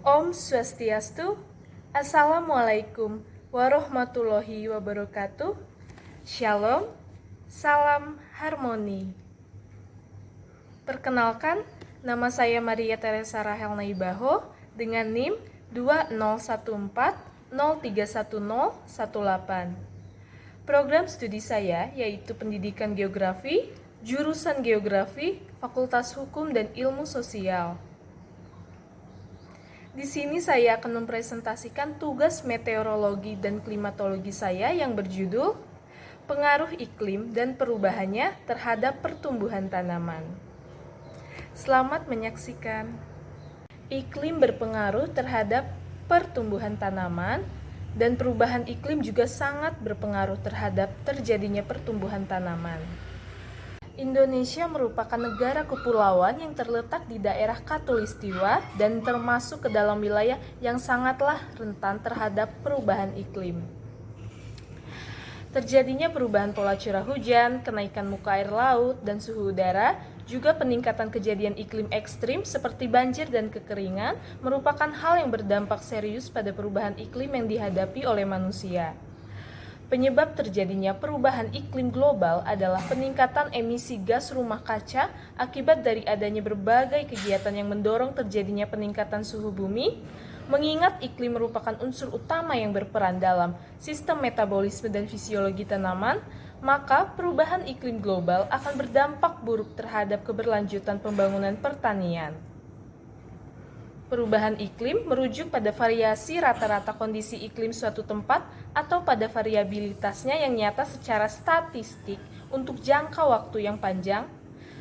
Om Swastiastu. Assalamualaikum warahmatullahi wabarakatuh. Shalom, salam harmoni. Perkenalkan, nama saya Maria Teresa Rahel Naibaho dengan NIM 2014031018. Program studi saya yaitu Pendidikan Geografi, jurusan Geografi, Fakultas Hukum dan Ilmu Sosial. Di sini saya akan mempresentasikan tugas meteorologi dan klimatologi saya yang berjudul Pengaruh Iklim dan Perubahannya Terhadap Pertumbuhan Tanaman. Selamat menyaksikan. Iklim berpengaruh terhadap pertumbuhan tanaman dan perubahan iklim juga sangat berpengaruh terhadap terjadinya pertumbuhan tanaman. Indonesia merupakan negara kepulauan yang terletak di daerah Khatulistiwa dan termasuk ke dalam wilayah yang sangatlah rentan terhadap perubahan iklim. Terjadinya perubahan pola curah hujan, kenaikan muka air laut, dan suhu udara, juga peningkatan kejadian iklim ekstrim seperti banjir dan kekeringan merupakan hal yang berdampak serius pada perubahan iklim yang dihadapi oleh manusia. Penyebab terjadinya perubahan iklim global adalah peningkatan emisi gas rumah kaca akibat dari adanya berbagai kegiatan yang mendorong terjadinya peningkatan suhu bumi. Mengingat iklim merupakan unsur utama yang berperan dalam sistem metabolisme dan fisiologi tanaman, maka perubahan iklim global akan berdampak buruk terhadap keberlanjutan pembangunan pertanian. Perubahan iklim merujuk pada variasi rata-rata kondisi iklim suatu tempat atau pada variabilitasnya yang nyata secara statistik untuk jangka waktu yang panjang.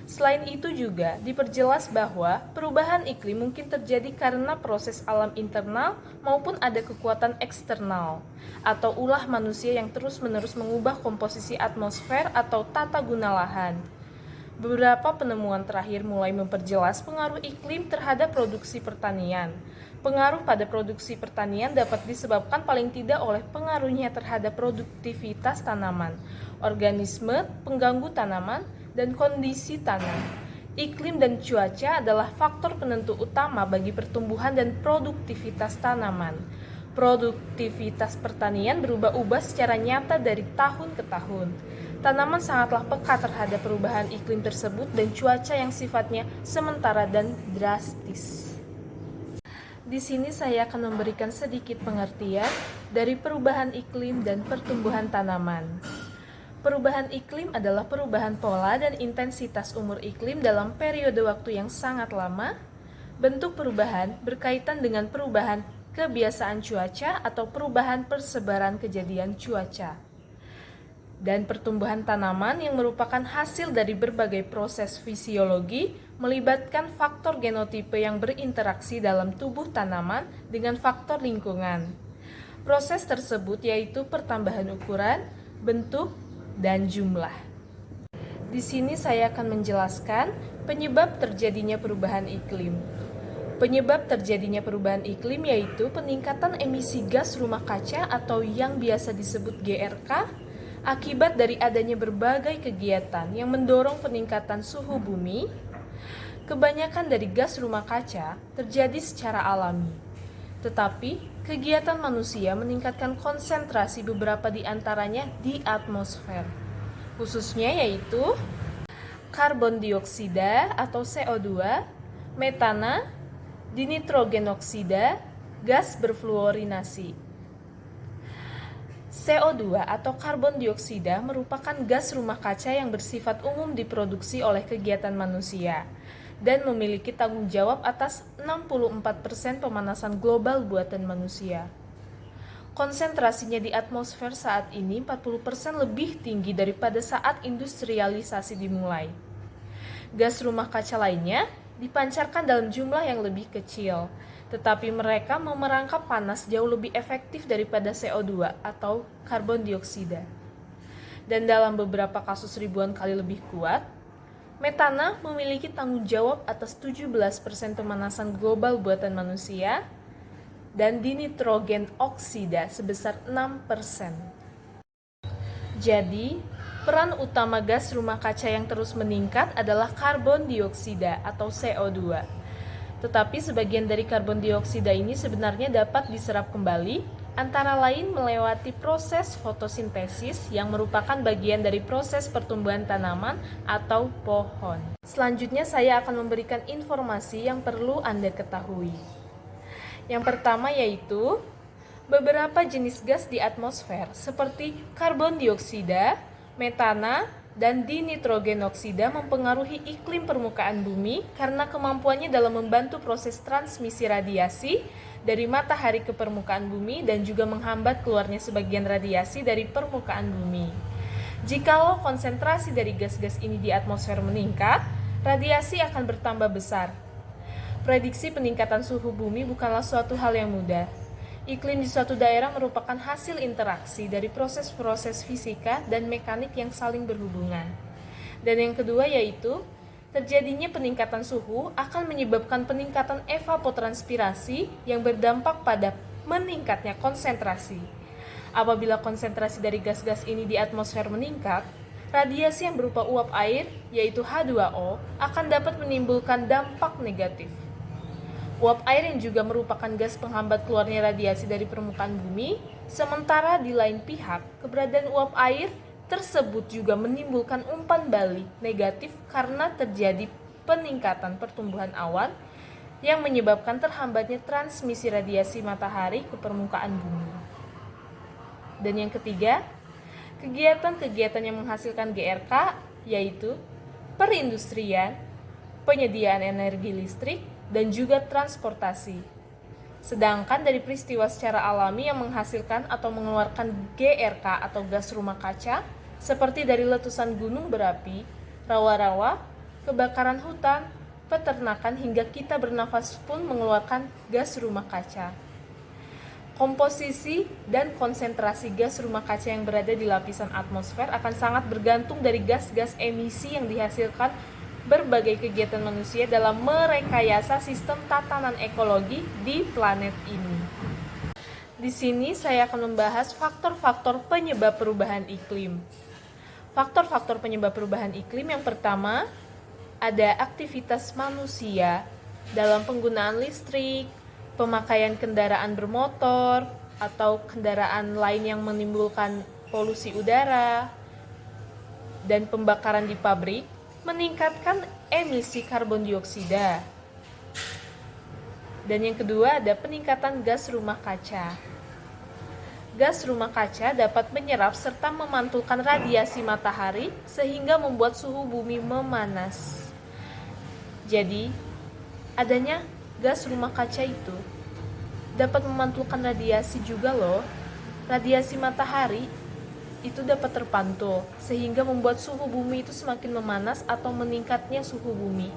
Selain itu juga diperjelas bahwa perubahan iklim mungkin terjadi karena proses alam internal maupun ada kekuatan eksternal atau ulah manusia yang terus-menerus mengubah komposisi atmosfer atau tata guna lahan. Beberapa penemuan terakhir mulai memperjelas pengaruh iklim terhadap produksi pertanian. Pengaruh pada produksi pertanian dapat disebabkan paling tidak oleh pengaruhnya terhadap produktivitas tanaman, organisme, pengganggu tanaman, dan kondisi tanah. Iklim dan cuaca adalah faktor penentu utama bagi pertumbuhan dan produktivitas tanaman. Produktivitas pertanian berubah-ubah secara nyata dari tahun ke tahun. Tanaman sangatlah peka terhadap perubahan iklim tersebut dan cuaca yang sifatnya sementara dan drastis. Di sini saya akan memberikan sedikit pengertian dari perubahan iklim dan pertumbuhan tanaman. Perubahan iklim adalah perubahan pola dan intensitas umur iklim dalam periode waktu yang sangat lama. Bentuk perubahan berkaitan dengan perubahan kebiasaan cuaca atau perubahan persebaran kejadian cuaca. Dan pertumbuhan tanaman yang merupakan hasil dari berbagai proses fisiologi melibatkan faktor genotipe yang berinteraksi dalam tubuh tanaman dengan faktor lingkungan. Proses tersebut yaitu pertambahan ukuran, bentuk, dan jumlah. Di sini saya akan menjelaskan penyebab terjadinya perubahan iklim. Penyebab terjadinya perubahan iklim yaitu peningkatan emisi gas rumah kaca atau yang biasa disebut GRK akibat dari adanya berbagai kegiatan yang mendorong peningkatan suhu bumi. Kebanyakan dari gas rumah kaca terjadi secara alami, tetapi kegiatan manusia meningkatkan konsentrasi beberapa di antaranya di atmosfer, khususnya yaitu karbon dioksida atau CO2, metana, dinitrogenoksida, gas berfluorinasi. CO2 atau karbon dioksida merupakan gas rumah kaca yang bersifat umum diproduksi oleh kegiatan manusia dan memiliki tanggung jawab atas 64% pemanasan global buatan manusia. Konsentrasinya di atmosfer saat ini 40% lebih tinggi daripada saat industrialisasi dimulai. Gas rumah kaca lainnya dipancarkan dalam jumlah yang lebih kecil, tetapi mereka memerangkap panas jauh lebih efektif daripada CO2 atau karbon dioksida. Dan dalam beberapa kasus ribuan kali lebih kuat, metana memiliki tanggung jawab atas 17% pemanasan global buatan manusia, dan dinitrogen oksida sebesar 6%. Jadi, peran utama gas rumah kaca yang terus meningkat adalah karbon dioksida atau CO2. Tetapi sebagian dari karbon dioksida ini sebenarnya dapat diserap kembali, antara lain melewati proses fotosintesis yang merupakan bagian dari proses pertumbuhan tanaman atau pohon. Selanjutnya saya akan memberikan informasi yang perlu Anda ketahui. Yang pertama yaitu beberapa jenis gas di atmosfer seperti karbon dioksida, metana, dan dinitrogenoksida mempengaruhi iklim permukaan bumi karena kemampuannya dalam membantu proses transmisi radiasi dari matahari ke permukaan bumi dan juga menghambat keluarnya sebagian radiasi dari permukaan bumi. Jikalau konsentrasi dari gas-gas ini di atmosfer meningkat, radiasi akan bertambah besar. Prediksi peningkatan suhu bumi bukanlah suatu hal yang mudah. Iklim di suatu daerah merupakan hasil interaksi dari proses-proses fisika dan mekanik yang saling berhubungan. Dan yang kedua yaitu, terjadinya peningkatan suhu akan menyebabkan peningkatan evapotranspirasi yang berdampak pada meningkatnya konsentrasi. Apabila konsentrasi dari gas-gas ini di atmosfer meningkat, radiasi yang berupa uap air, yaitu H2O, akan dapat menimbulkan dampak negatif. Uap air yang juga merupakan gas penghambat keluarnya radiasi dari permukaan bumi, sementara di lain pihak, keberadaan uap air tersebut juga menimbulkan umpan balik negatif karena terjadi peningkatan pertumbuhan awan yang menyebabkan terhambatnya transmisi radiasi matahari ke permukaan bumi. Dan yang ketiga, kegiatan-kegiatan yang menghasilkan GRK yaitu perindustrian, penyediaan energi listrik, dan juga transportasi. Sedangkan dari peristiwa secara alami yang menghasilkan atau mengeluarkan GRK atau gas rumah kaca, seperti dari letusan gunung berapi, rawa-rawa, kebakaran hutan, peternakan hingga kita bernafas pun mengeluarkan gas rumah kaca. Komposisi dan konsentrasi gas rumah kaca yang berada di lapisan atmosfer akan sangat bergantung dari gas-gas emisi yang dihasilkan berbagai kegiatan manusia dalam merekayasa sistem tatanan ekologi di planet ini. Di sini saya akan membahas faktor-faktor penyebab perubahan iklim. Faktor-faktor penyebab perubahan iklim yang pertama, ada aktivitas manusia dalam penggunaan listrik, pemakaian kendaraan bermotor, atau kendaraan lain yang menimbulkan polusi udara, dan pembakaran di pabrik, meningkatkan emisi karbon dioksida. Dan yang kedua ada peningkatan gas rumah kaca. Gas rumah kaca dapat menyerap serta memantulkan radiasi matahari sehingga membuat suhu bumi memanas. Jadi, adanya gas rumah kaca itu dapat memantulkan radiasi juga loh. Radiasi matahari itu dapat terpantul, sehingga membuat suhu bumi itu semakin memanas atau meningkatnya suhu bumi.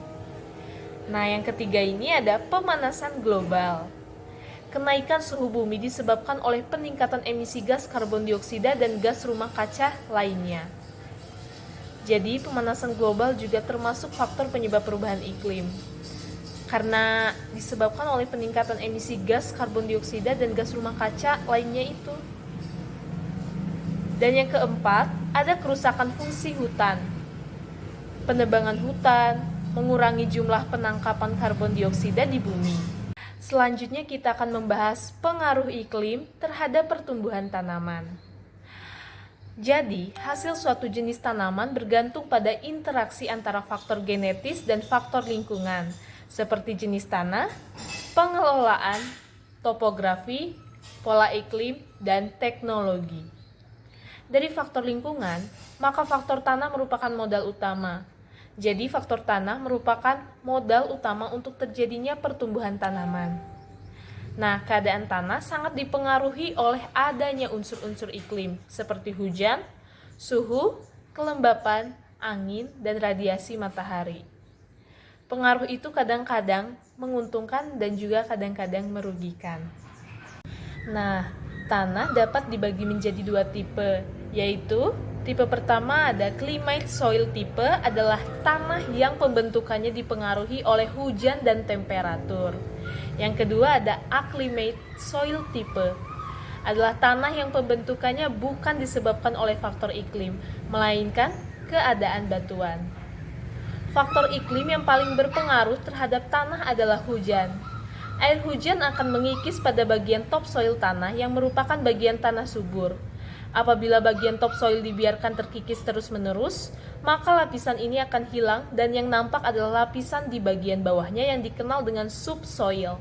Nah, yang ketiga ini ada pemanasan global. Kenaikan suhu bumi disebabkan oleh peningkatan emisi gas karbon dioksida dan gas rumah kaca lainnya. Jadi, pemanasan global juga termasuk faktor penyebab perubahan iklim. Karena disebabkan oleh peningkatan emisi gas karbon dioksida dan gas rumah kaca lainnya itu. Dan yang keempat, ada kerusakan fungsi hutan. Penebangan hutan mengurangi jumlah penangkapan karbon dioksida di bumi. Selanjutnya kita akan membahas pengaruh iklim terhadap pertumbuhan tanaman. Jadi, hasil suatu jenis tanaman bergantung pada interaksi antara faktor genetis dan faktor lingkungan, seperti jenis tanah, pengelolaan, topografi, pola iklim, dan teknologi. Dari faktor lingkungan, maka faktor tanah merupakan modal utama. Jadi faktor tanah merupakan modal utama untuk terjadinya pertumbuhan tanaman. Nah, keadaan tanah sangat dipengaruhi oleh adanya unsur-unsur iklim seperti hujan, suhu, kelembapan, angin, dan radiasi matahari. Pengaruh itu kadang-kadang menguntungkan dan juga kadang-kadang merugikan. Nah, tanah dapat dibagi menjadi dua tipe, yaitu tipe pertama ada climate soil type adalah tanah yang pembentukannya dipengaruhi oleh hujan dan temperatur. Yang kedua ada acclimate soil type adalah tanah yang pembentukannya bukan disebabkan oleh faktor iklim, melainkan keadaan batuan. Faktor iklim yang paling berpengaruh terhadap tanah adalah hujan. Air hujan akan mengikis pada bagian topsoil tanah yang merupakan bagian tanah subur. Apabila bagian topsoil dibiarkan terkikis terus-menerus, maka lapisan ini akan hilang dan yang nampak adalah lapisan di bagian bawahnya yang dikenal dengan subsoil.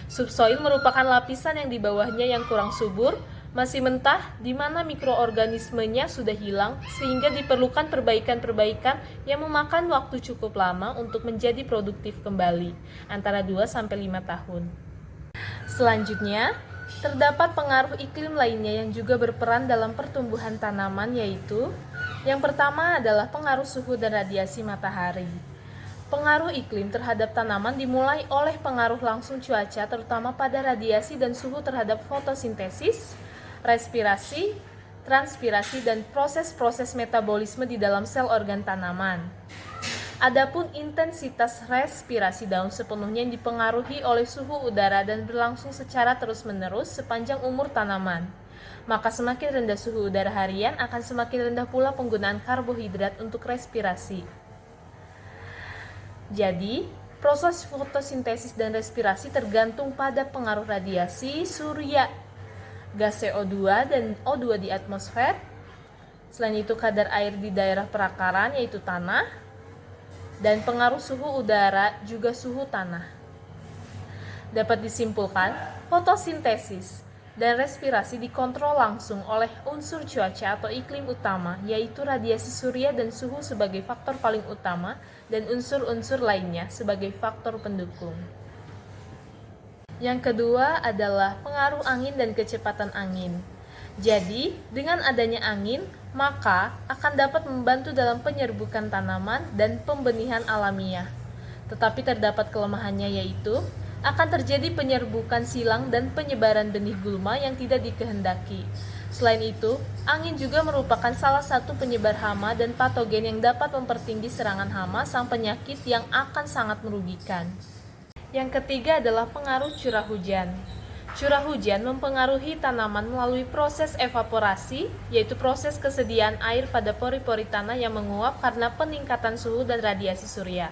Subsoil merupakan lapisan yang di bawahnya yang kurang subur, masih mentah, di mana mikroorganismenya sudah hilang, sehingga diperlukan perbaikan-perbaikan yang memakan waktu cukup lama untuk menjadi produktif kembali, antara 2-5 tahun. Selanjutnya, terdapat pengaruh iklim lainnya yang juga berperan dalam pertumbuhan tanaman, yaitu yang pertama adalah pengaruh suhu dan radiasi matahari. Pengaruh iklim terhadap tanaman dimulai oleh pengaruh langsung cuaca, terutama pada radiasi dan suhu terhadap fotosintesis, respirasi, transpirasi, dan proses-proses metabolisme di dalam sel organ tanaman. Adapun intensitas respirasi daun sepenuhnya yang dipengaruhi oleh suhu udara dan berlangsung secara terus-menerus sepanjang umur tanaman. Maka semakin rendah suhu udara harian akan semakin rendah pula penggunaan karbohidrat untuk respirasi. Jadi, proses fotosintesis dan respirasi tergantung pada pengaruh radiasi surya, gas CO2 dan O2 di atmosfer. Selain itu, kadar air di daerah perakaran yaitu tanah, dan pengaruh suhu udara juga suhu tanah. Dapat disimpulkan, fotosintesis dan respirasi dikontrol langsung oleh unsur cuaca atau iklim utama, yaitu radiasi surya dan suhu sebagai faktor paling utama dan unsur-unsur lainnya sebagai faktor pendukung. Yang kedua adalah pengaruh angin dan kecepatan angin. Jadi, dengan adanya angin, maka akan dapat membantu dalam penyerbukan tanaman dan pembenihan alamiah. Tetapi terdapat kelemahannya, yaitu akan terjadi penyerbukan silang dan penyebaran benih gulma yang tidak dikehendaki. Selain itu, angin juga merupakan salah satu penyebar hama dan patogen yang dapat mempertinggi serangan hama sang penyakit yang akan sangat merugikan. Yang ketiga adalah pengaruh curah hujan. Curah hujan mempengaruhi tanaman melalui proses evaporasi, yaitu proses kesediaan air pada pori-pori tanah yang menguap karena peningkatan suhu dan radiasi surya.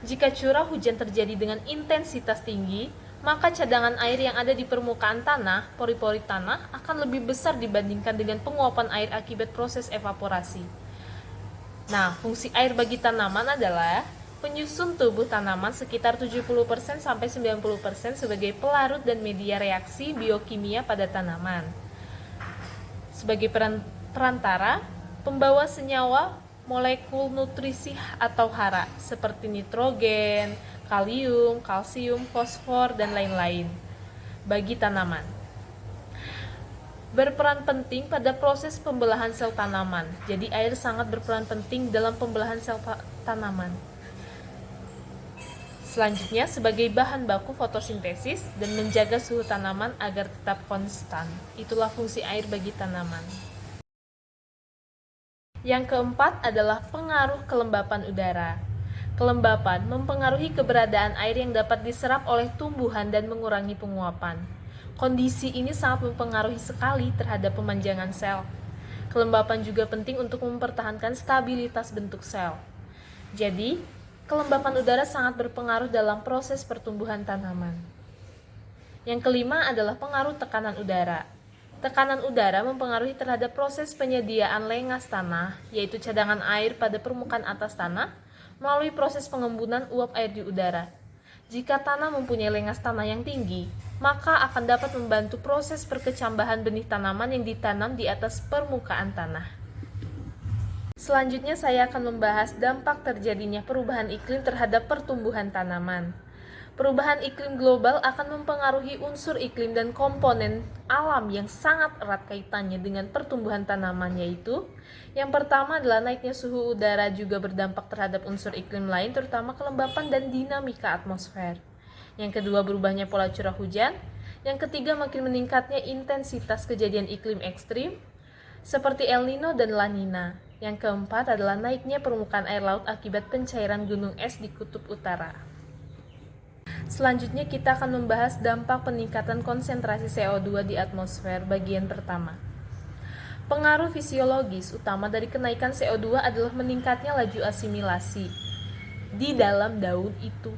Jika curah hujan terjadi dengan intensitas tinggi, maka cadangan air yang ada di permukaan tanah, pori-pori tanah, akan lebih besar dibandingkan dengan penguapan air akibat proses evaporasi. Nah, fungsi air bagi tanaman adalah penyusun tubuh tanaman sekitar 70% sampai 90% sebagai pelarut dan media reaksi biokimia pada tanaman. Sebagai perantara, pembawa senyawa molekul nutrisi atau hara seperti nitrogen, kalium, kalsium, fosfor, dan lain-lain bagi tanaman. Berperan penting pada proses pembelahan sel tanaman. Jadi air sangat berperan penting dalam pembelahan sel tanaman. Selanjutnya, sebagai bahan baku fotosintesis dan menjaga suhu tanaman agar tetap konstan. Itulah fungsi air bagi tanaman. Yang keempat adalah pengaruh kelembapan udara. Kelembapan mempengaruhi keberadaan air yang dapat diserap oleh tumbuhan dan mengurangi penguapan. Kondisi ini sangat mempengaruhi sekali terhadap pemanjangan sel. Kelembapan juga penting untuk mempertahankan stabilitas bentuk sel. Jadi, kelembapan udara sangat berpengaruh dalam proses pertumbuhan tanaman. Yang kelima adalah pengaruh tekanan udara. Tekanan udara mempengaruhi terhadap proses penyediaan lengas tanah, yaitu cadangan air pada permukaan atas tanah, melalui proses pengembunan uap air di udara. Jika tanah mempunyai lengas tanah yang tinggi, maka akan dapat membantu proses perkecambahan benih tanaman yang ditanam di atas permukaan tanah. Selanjutnya saya akan membahas dampak terjadinya perubahan iklim terhadap pertumbuhan tanaman. Perubahan iklim global akan mempengaruhi unsur iklim dan komponen alam yang sangat erat kaitannya dengan pertumbuhan tanaman, yaitu yang pertama adalah naiknya suhu udara juga berdampak terhadap unsur iklim lain, terutama kelembapan dan dinamika atmosfer. Yang kedua, berubahnya pola curah hujan. Yang ketiga, makin meningkatnya intensitas kejadian iklim ekstrim seperti El Nino dan La Nina. Yang keempat adalah naiknya permukaan air laut akibat pencairan gunung es di kutub utara. Selanjutnya kita akan membahas dampak peningkatan konsentrasi CO2 di atmosfer bagian pertama. Pengaruh fisiologis utama dari kenaikan CO2 adalah meningkatnya laju asimilasi. di dalam daun itu.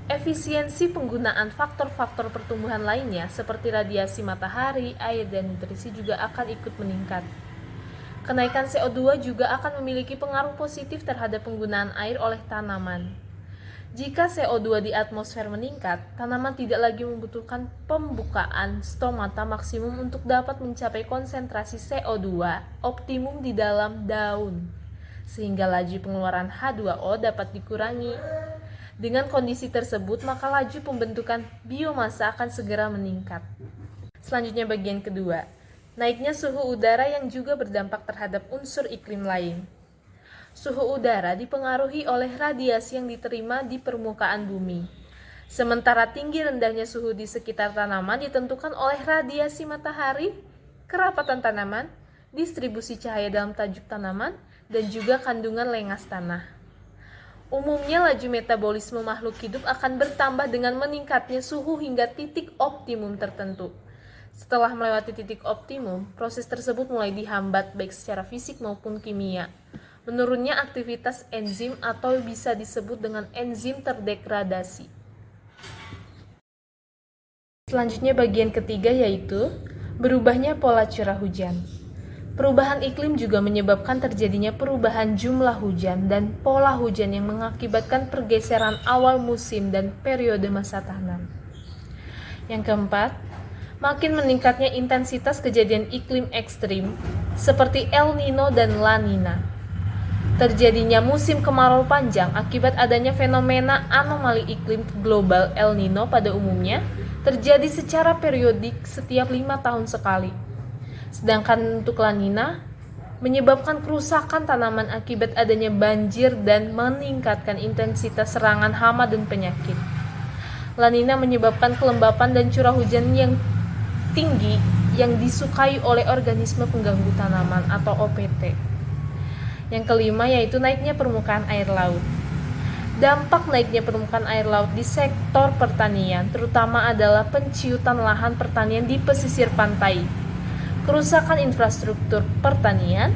Efisiensi penggunaan faktor-faktor pertumbuhan lainnya seperti radiasi matahari, air, dan nutrisi juga akan ikut meningkat. Kenaikan CO2 juga akan memiliki pengaruh positif terhadap penggunaan air oleh tanaman. Jika CO2 di atmosfer meningkat, tanaman tidak lagi membutuhkan pembukaan stomata maksimum untuk dapat mencapai konsentrasi CO2 optimum di dalam daun, sehingga laju pengeluaran H2O dapat dikurangi. Dengan kondisi tersebut, maka laju pembentukan biomasa akan segera meningkat. Selanjutnya bagian kedua, naiknya suhu udara yang juga berdampak terhadap unsur iklim lain. Suhu udara dipengaruhi oleh radiasi yang diterima di permukaan bumi. Sementara tinggi rendahnya suhu di sekitar tanaman ditentukan oleh radiasi matahari, kerapatan tanaman, distribusi cahaya dalam tajuk tanaman, dan juga kandungan lengas tanah. Umumnya laju metabolisme makhluk hidup akan bertambah dengan meningkatnya suhu hingga titik optimum tertentu. Setelah melewati titik optimum, proses tersebut mulai dihambat baik secara fisik maupun kimia. Menurunnya aktivitas enzim atau bisa disebut dengan enzim terdegradasi. Selanjutnya bagian ketiga yaitu berubahnya pola curah hujan. Perubahan iklim juga menyebabkan terjadinya perubahan jumlah hujan dan pola hujan yang mengakibatkan pergeseran awal musim dan periode masa tanam. Yang keempat, makin meningkatnya intensitas kejadian iklim ekstrim seperti El Nino dan La Nina. Terjadinya musim kemarau panjang akibat adanya fenomena anomali iklim global El Nino pada umumnya terjadi secara periodik setiap 5 tahun sekali. Sedangkan untuk La Nina menyebabkan kerusakan tanaman akibat adanya banjir dan meningkatkan intensitas serangan hama dan penyakit. La Nina menyebabkan kelembapan dan curah hujan yang tinggi yang disukai oleh organisme pengganggu tanaman atau OPT. Yang kelima yaitu naiknya permukaan air laut. Dampak naiknya permukaan air laut di sektor pertanian terutama adalah penciutan lahan pertanian di pesisir pantai, kerusakan infrastruktur pertanian,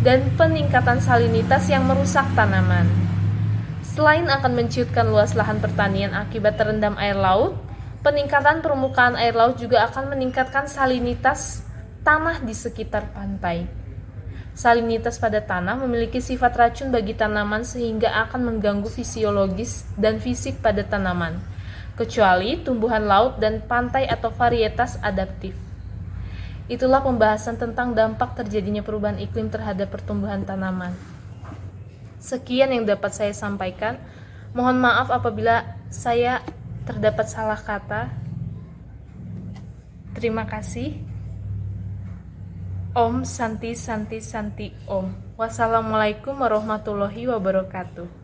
dan peningkatan salinitas yang merusak tanaman. Selain akan menciutkan luas lahan pertanian akibat terendam air laut, peningkatan permukaan air laut juga akan meningkatkan salinitas tanah di sekitar pantai. Salinitas pada tanah memiliki sifat racun bagi tanaman sehingga akan mengganggu fisiologis dan fisik pada tanaman, kecuali tumbuhan laut dan pantai atau varietas adaptif. Itulah pembahasan tentang dampak terjadinya perubahan iklim terhadap pertumbuhan tanaman. Sekian yang dapat saya sampaikan. Mohon maaf apabila saya terdapat salah kata. Terima kasih. Om Santi Santi Santi Om. Wassalamualaikum warahmatullahi wabarakatuh.